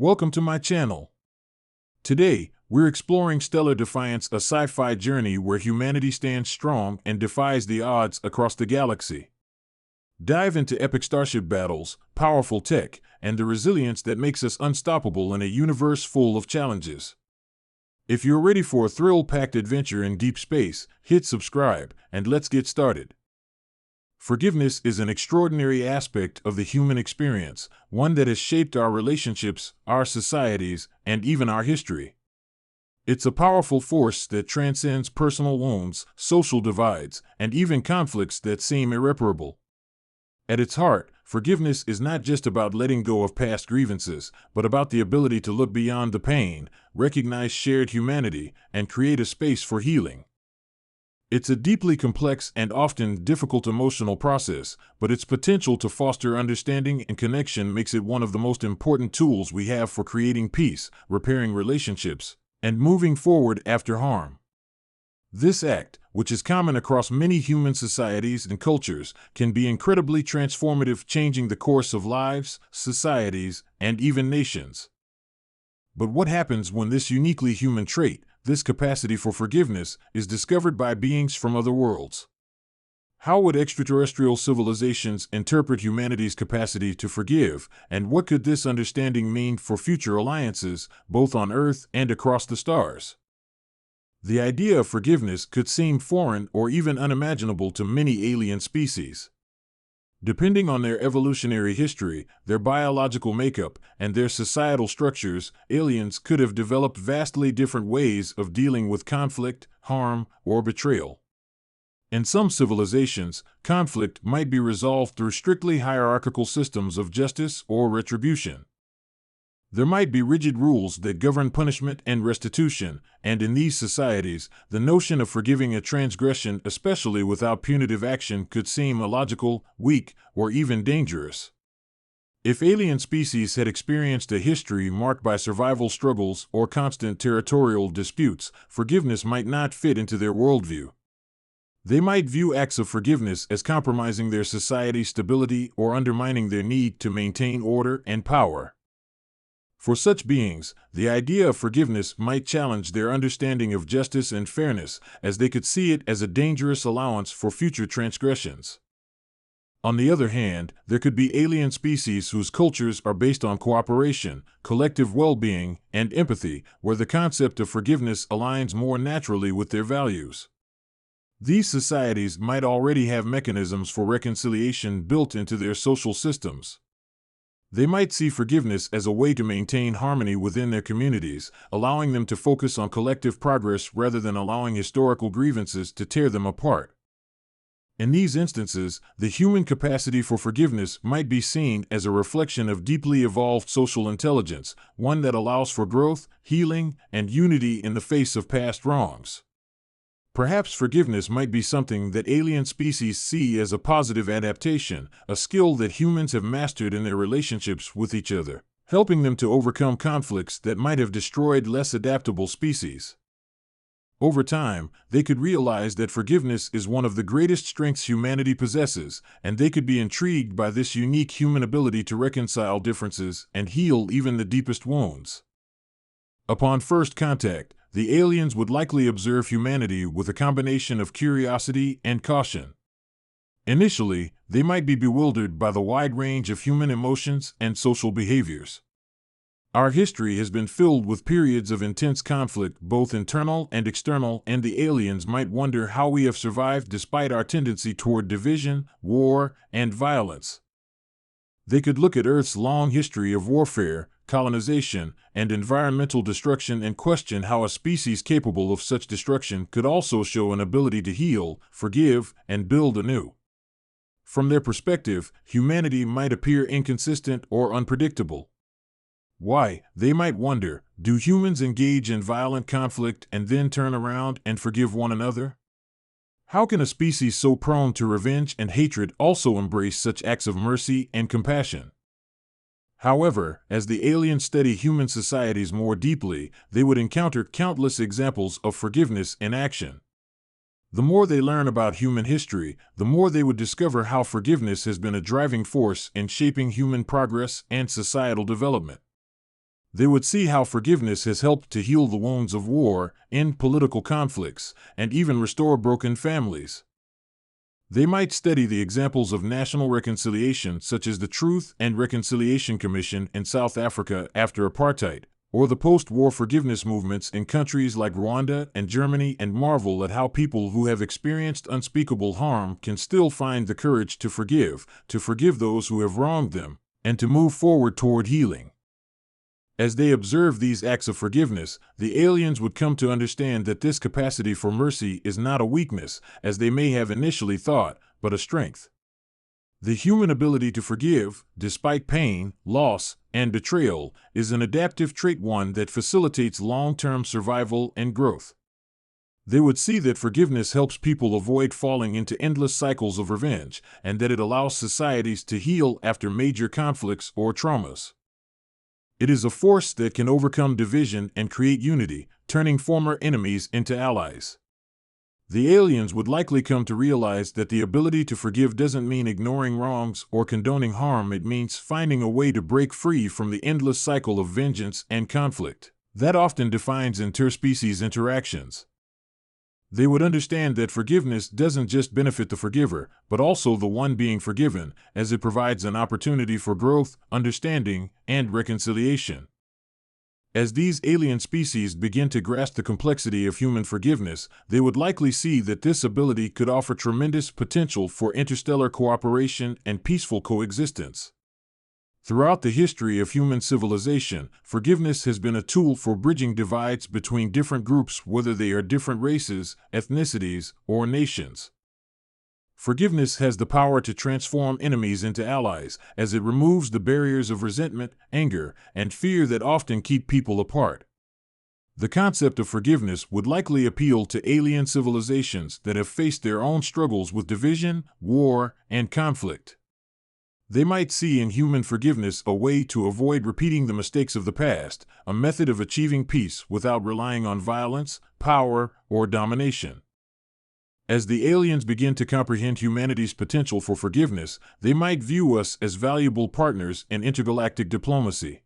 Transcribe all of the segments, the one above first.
Welcome to my channel. Today, we're exploring Stellar Defiance, a sci-fi journey where humanity stands strong and defies the odds across the galaxy. Dive into epic starship battles, powerful tech, and the resilience that makes us unstoppable in a universe full of challenges. If you're ready for a thrill-packed adventure in deep space, hit subscribe, and let's get started. Forgiveness is an extraordinary aspect of the human experience, one that has shaped our relationships, our societies, and even our history. It's a powerful force that transcends personal wounds, social divides, and even conflicts that seem irreparable. At its heart, forgiveness is not just about letting go of past grievances, but about the ability to look beyond the pain, recognize shared humanity, and create a space for healing. It's a deeply complex and often difficult emotional process, but its potential to foster understanding and connection makes it one of the most important tools we have for creating peace, repairing relationships, and moving forward after harm. This act, which is common across many human societies and cultures, can be incredibly transformative, changing the course of lives, societies, and even nations. But what happens when this uniquely human trait, this capacity for forgiveness, is discovered by beings from other worlds? How would extraterrestrial civilizations interpret humanity's capacity to forgive, and what could this understanding mean for future alliances, both on Earth and across the stars? The idea of forgiveness could seem foreign or even unimaginable to many alien species. Depending on their evolutionary history, their biological makeup, and their societal structures, aliens could have developed vastly different ways of dealing with conflict, harm, or betrayal. In some civilizations, conflict might be resolved through strictly hierarchical systems of justice or retribution. There might be rigid rules that govern punishment and restitution, and in these societies, the notion of forgiving a transgression, especially without punitive action, could seem illogical, weak, or even dangerous. If alien species had experienced a history marked by survival struggles or constant territorial disputes, forgiveness might not fit into their worldview. They might view acts of forgiveness as compromising their society's stability or undermining their need to maintain order and power. For such beings, the idea of forgiveness might challenge their understanding of justice and fairness, as they could see it as a dangerous allowance for future transgressions. On the other hand, there could be alien species whose cultures are based on cooperation, collective well-being, and empathy, where the concept of forgiveness aligns more naturally with their values. These societies might already have mechanisms for reconciliation built into their social systems. They might see forgiveness as a way to maintain harmony within their communities, allowing them to focus on collective progress rather than allowing historical grievances to tear them apart. In these instances, the human capacity for forgiveness might be seen as a reflection of deeply evolved social intelligence, one that allows for growth, healing, and unity in the face of past wrongs. Perhaps forgiveness might be something that alien species see as a positive adaptation, a skill that humans have mastered in their relationships with each other, helping them to overcome conflicts that might have destroyed less adaptable species. Over time, they could realize that forgiveness is one of the greatest strengths humanity possesses, and they could be intrigued by this unique human ability to reconcile differences and heal even the deepest wounds. Upon first contact, the aliens would likely observe humanity with a combination of curiosity and caution. Initially, they might be bewildered by the wide range of human emotions and social behaviors. Our history has been filled with periods of intense conflict, both internal and external, and the aliens might wonder how we have survived despite our tendency toward division, war, and violence. They could look at Earth's long history of warfare, colonization, and environmental destruction and question how a species capable of such destruction could also show an ability to heal, forgive, and build anew. From their perspective, humanity might appear inconsistent or unpredictable. Why, they might wonder, do humans engage in violent conflict and then turn around and forgive one another? How can a species so prone to revenge and hatred also embrace such acts of mercy and compassion? However, as the aliens study human societies more deeply, they would encounter countless examples of forgiveness in action. The more they learn about human history, the more they would discover how forgiveness has been a driving force in shaping human progress and societal development. They would see how forgiveness has helped to heal the wounds of war, end political conflicts, and even restore broken families. They might study the examples of national reconciliation, such as the Truth and Reconciliation Commission in South Africa after apartheid, or the post-war forgiveness movements in countries like Rwanda and Germany, and marvel at how people who have experienced unspeakable harm can still find the courage to forgive those who have wronged them, and to move forward toward healing. As they observe these acts of forgiveness, the aliens would come to understand that this capacity for mercy is not a weakness, as they may have initially thought, but a strength. The human ability to forgive, despite pain, loss, and betrayal, is an adaptive trait, one that facilitates long-term survival and growth. They would see that forgiveness helps people avoid falling into endless cycles of revenge, and that it allows societies to heal after major conflicts or traumas. It is a force that can overcome division and create unity, turning former enemies into allies. The aliens would likely come to realize that the ability to forgive doesn't mean ignoring wrongs or condoning harm. It means finding a way to break free from the endless cycle of vengeance and conflict that often defines interspecies interactions. They would understand that forgiveness doesn't just benefit the forgiver, but also the one being forgiven, as it provides an opportunity for growth, understanding, and reconciliation. As these alien species begin to grasp the complexity of human forgiveness, they would likely see that this ability could offer tremendous potential for interstellar cooperation and peaceful coexistence. Throughout the history of human civilization, forgiveness has been a tool for bridging divides between different groups, whether they are different races, ethnicities, or nations. Forgiveness has the power to transform enemies into allies, as it removes the barriers of resentment, anger, and fear that often keep people apart. The concept of forgiveness would likely appeal to alien civilizations that have faced their own struggles with division, war, and conflict. They might see in human forgiveness a way to avoid repeating the mistakes of the past, a method of achieving peace without relying on violence, power, or domination. As the aliens begin to comprehend humanity's potential for forgiveness, they might view us as valuable partners in intergalactic diplomacy.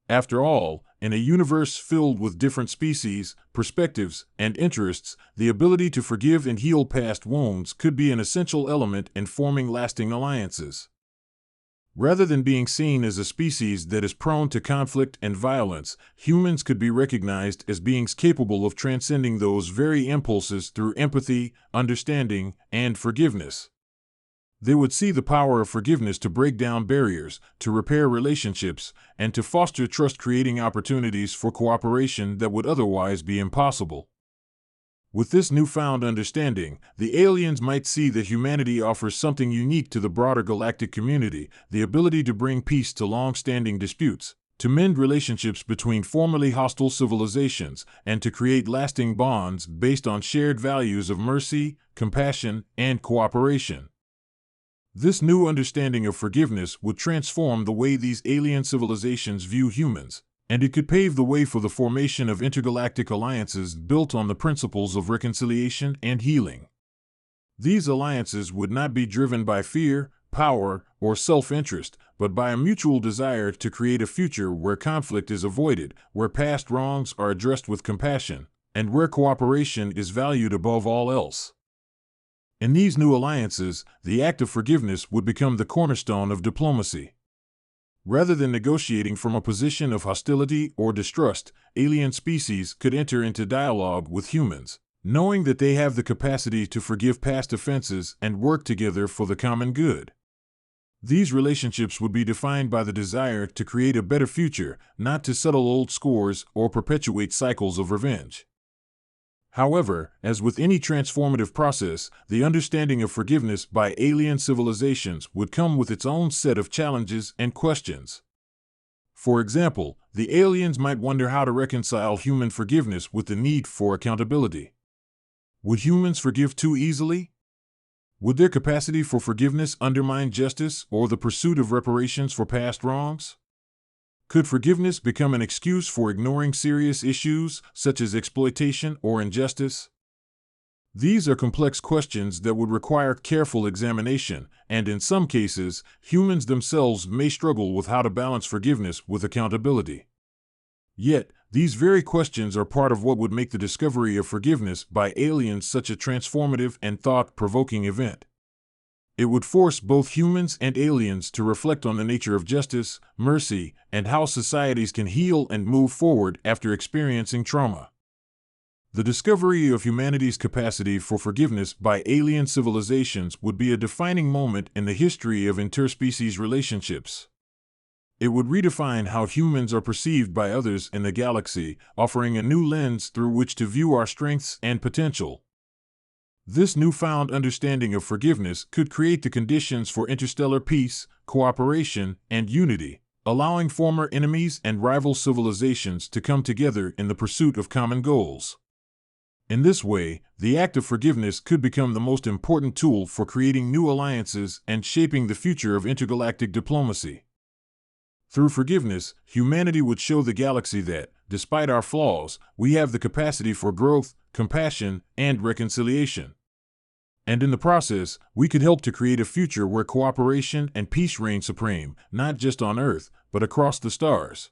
After all, in a universe filled with different species, perspectives, and interests, the ability to forgive and heal past wounds could be an essential element in forming lasting alliances. Rather than being seen as a species that is prone to conflict and violence, humans could be recognized as beings capable of transcending those very impulses through empathy, understanding, and forgiveness. They would see the power of forgiveness to break down barriers, to repair relationships, and to foster trust, creating opportunities for cooperation that would otherwise be impossible. With this newfound understanding, the aliens might see that humanity offers something unique to the broader galactic community: the ability to bring peace to long-standing disputes, to mend relationships between formerly hostile civilizations, and to create lasting bonds based on shared values of mercy, compassion, and cooperation. This new understanding of forgiveness would transform the way these alien civilizations view humans, and it could pave the way for the formation of intergalactic alliances built on the principles of reconciliation and healing. These alliances would not be driven by fear, power, or self-interest, but by a mutual desire to create a future where conflict is avoided, where past wrongs are addressed with compassion, and where cooperation is valued above all else. In these new alliances, the act of forgiveness would become the cornerstone of diplomacy. Rather than negotiating from a position of hostility or distrust, alien species could enter into dialogue with humans, knowing that they have the capacity to forgive past offenses and work together for the common good. These relationships would be defined by the desire to create a better future, not to settle old scores or perpetuate cycles of revenge. However, as with any transformative process, the understanding of forgiveness by alien civilizations would come with its own set of challenges and questions. For example, the aliens might wonder how to reconcile human forgiveness with the need for accountability. Would humans forgive too easily? Would their capacity for forgiveness undermine justice or the pursuit of reparations for past wrongs? Could forgiveness become an excuse for ignoring serious issues, such as exploitation or injustice? These are complex questions that would require careful examination, and in some cases, humans themselves may struggle with how to balance forgiveness with accountability. Yet, these very questions are part of what would make the discovery of forgiveness by aliens such a transformative and thought-provoking event. It would force both humans and aliens to reflect on the nature of justice, mercy, and how societies can heal and move forward after experiencing trauma. The discovery of humanity's capacity for forgiveness by alien civilizations would be a defining moment in the history of interspecies relationships. It would redefine how humans are perceived by others in the galaxy, offering a new lens through which to view our strengths and potential. This newfound understanding of forgiveness could create the conditions for interstellar peace, cooperation, and unity, allowing former enemies and rival civilizations to come together in the pursuit of common goals. In this way, the act of forgiveness could become the most important tool for creating new alliances and shaping the future of intergalactic diplomacy. Through forgiveness, humanity would show the galaxy that, despite our flaws, we have the capacity for growth, compassion, and reconciliation. And in the process, we could help to create a future where cooperation and peace reign supreme, not just on Earth, but across the stars.